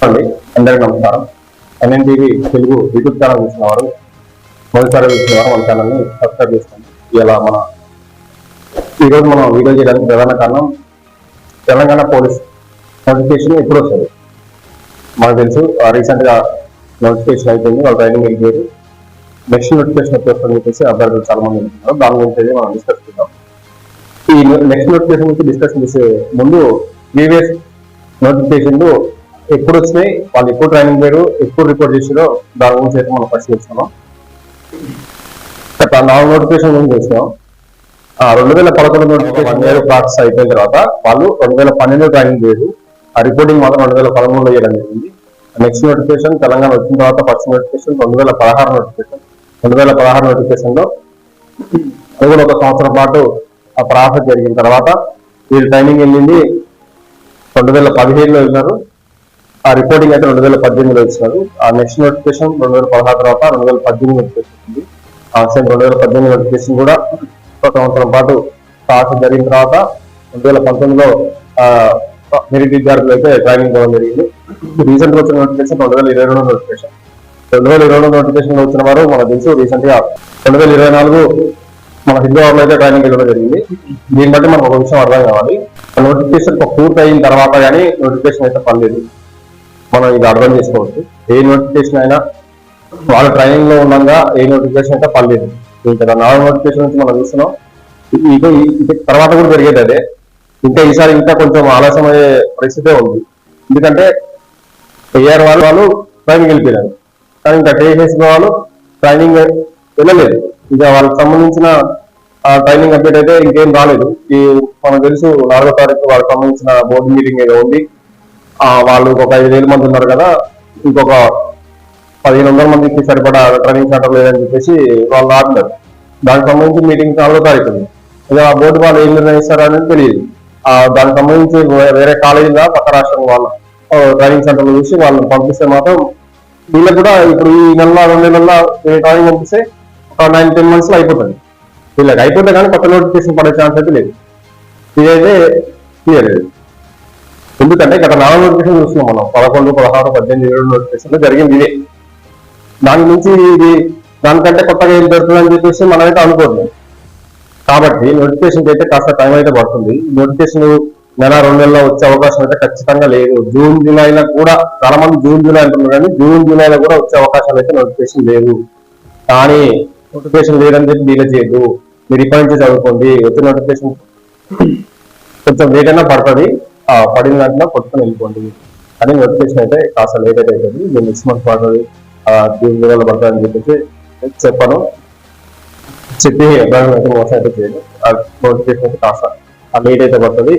అండి అందరికీ నమస్కారం. ఎన్ఎన్టీవీ తెలుగు యూట్యూబ్ ఛానల్ చూసిన వారు మొదటిసారి చూసిన వారు మన ఛానల్ని సబ్స్క్రైబ్ చేసుకోండి. ఇలా ఈరోజు మనం వీడియో చేయడానికి ప్రధాన కారణం తెలంగాణ పోలీస్ నోటిఫికేషన్ ఎప్పుడు వస్తుంది మనకు తెలుసు. రీసెంట్గా నోటిఫికేషన్ అయిపోయింది, వాళ్ళు ట్రైనింగ్ వెళ్ళిపోయారు. నెక్స్ట్ నోటిఫికేషన్ ఎప్పుడు వస్తుందని చెప్పేసి అభ్యర్థులు చాలా మంది ఉంటున్నారు. దాని గురించి మనం డిస్కస్ చేద్దాం. ఈ నెక్స్ట్ నోటిఫికేషన్ గురించి డిస్కషన్ చేసే ముందు ప్రీవియస్ నోటిఫికేషన్లు ఎప్పుడు వచ్చినాయి, వాళ్ళు ఎప్పుడు ట్రైనింగ్ పోయారు, ఎప్పుడు రిపోర్ట్ చేసారో దాని గురించి అయితే మనం పరిశీలిస్తున్నాం. నాలుగు నోటిఫికేషన్ గురించి చూసినాం. 2011 నోటిఫికేషన్ ప్రాసెస్ అయిపోయిన తర్వాత వాళ్ళు 2012 ట్రైనింగ్ పోయారు. ఆ రిపోర్టింగ్ మాత్రం 2013లో చేయడం జరిగింది. నెక్స్ట్ నోటిఫికేషన్ తెలంగాణ వచ్చిన తర్వాత ఫస్ట్ నోటిఫికేషన్ 2016 నోటిఫికేషన్. 2016 నోటిఫికేషన్ లో అది కూడా 1 సంవత్సరం పాటు ఆ ప్రాసెస్ జరిగిన తర్వాత వీళ్ళు ట్రైనింగ్ వెళ్ళింది 2017లో వెళ్ళినారు. ఆ రిపోర్టింగ్ అయితే 2018లో ఇచ్చినారు. ఆ నెక్స్ట్ నోటిఫికేషన్ 2016 తర్వాత 2018 నోటిఫికేషన్ ఉంది. ఆ సేమ్ 2018 నోటిఫికేషన్ కూడా 1 సంవత్సరం పాటు ప్రాసెస్ జరిగిన తర్వాత 2019లో మెరిట్ విద్యార్థులు అయితే ట్రైనింగ్ ఇవ్వడం జరిగింది. రీసెంట్ గా వచ్చిన నోటిఫికేషన్ 2022 నోటిఫికేషన్. 2022 నోటిఫికేషన్ లో వచ్చిన వారు మనకు తెలుసు. రీసెంట్ గా 2024 మన హైదరాబాద్ లో అయితే ట్రైనింగ్ ఇవ్వడం జరిగింది. దీన్ని బట్టి మనకు ఒక విషయం అర్థం కావాలి, నోటిఫికేషన్ పూర్తి అయిన తర్వాత కానీ నోటిఫికేషన్ అయితే పర్లేదు, మనం ఇది అర్థం చేసుకోవచ్చు. ఏ నోటిఫికేషన్ అయినా వాళ్ళ ట్రైనింగ్ లో ఉండగా ఏ నోటిఫికేషన్ అయితే పర్లేదు. ఇంకా 4 నోటిఫికేషన్ నుంచి మనం చూస్తున్నాం. ఇది తర్వాత కూడా జరిగేది అదే. ఇంకా ఈసారి ఇంకా కొంచెం ఆలస్యం అయ్యే పరిస్థితే ఉంది. ఎందుకంటే ఏఆర్ వాళ్ళు ట్రైనింగ్ వెళ్ళిపోయారు, కానీ ఇంకా టీఎస్ఎస్ వాళ్ళు ట్రైనింగ్ వెళ్ళలేదు. ఇక వాళ్ళకి సంబంధించిన ట్రైనింగ్ అప్డేట్ అయితే ఇంకేం రాలేదు. ఈ మనకు తెలుసు 4వ తారీఖు వాళ్ళకి సంబంధించిన బోర్డు మీటింగ్ ఏదో ఉంది. వాళ్ళు ఒక 5,000 మంది ఉన్నారు కదా, ఇంకొక 1,500 మందికి సరిపడా ట్రైనింగ్ సెంటర్ లేదని చెప్పేసి వాళ్ళు ఆపినారు. దానికి సంబంధించి మీటింగ్ 4వ తారీఖు ఉంది. ఇక ఆ బోర్డు వాళ్ళు ఏం నిర్ణయిస్తారో అనేది తెలియదు. దానికి సంబంధించి వేరే కాలేజీలో పక్క రాష్ట్రం వాళ్ళ ట్రైనింగ్ సెంటర్లు చూసి వాళ్ళని పంపిస్తే మాత్రం వీళ్ళకి కూడా ఇప్పుడు ఈ నెల 2 నెలల్లో ట్రైనింగ్ పంపిస్తే ఒక 9-10 months లో అయిపోతుంది. వీళ్ళకి అయిపోతే కానీ కొత్త నోటిఫికేషన్ పడే ఛాన్స్ అయితే లేదు. ఇదైతే క్లియర్ లేదు. ఎందుకంటే గత 4 నోటిఫికేషన్ చూస్తున్నాం మనం. 11, 16, 18, 17 నోటిఫికేషన్ జరిగింది ఇదే. దాని నుంచి ఇది దానికంటే కొత్తగా ఏం జరుగుతుందని చెప్పేసి మనమైతే అనుకోవట్లేదు. కాబట్టి నోటిఫికేషన్ అయితే కాస్త టైం అయితే పడుతుంది. నోటిఫికేషన్ నెల 2 నెలల్లో వచ్చే అవకాశం అయితే ఖచ్చితంగా లేదు. జూన్ జూలైలో కూడా చాలా మంది జూన్ జూలై అంటున్నారు, కానీ జూన్ జూలైలో కూడా వచ్చే అవకాశాలు అయితే నోటిఫికేషన్ లేదు. కానీ నోటిఫికేషన్ లేదని చెప్పి డీలే చేయదు. మీరు ఇప్పటి నుంచి చదువుకోండి. వచ్చే నోటిఫికేషన్ కొంచెం లేట్ అయినా పడుతుంది, పడిన దాంట్లో కొట్టుకొని వెళ్ళిపోండి. కానీ నోటిఫికేషన్ అయితే కాస్త లేట్ అయితే అవుతుంది. నేను 6 months పడుతుంది, జూన్ జూలైలో పడుతుంది అని చెప్పేసి చెప్పాను. చెప్పి అభిప్రాయం అయితే మోసం అయితే చేయదు. ఆ నోటిఫికేషన్ అయితే కాస్త లేట్ అయితే పడుతుంది.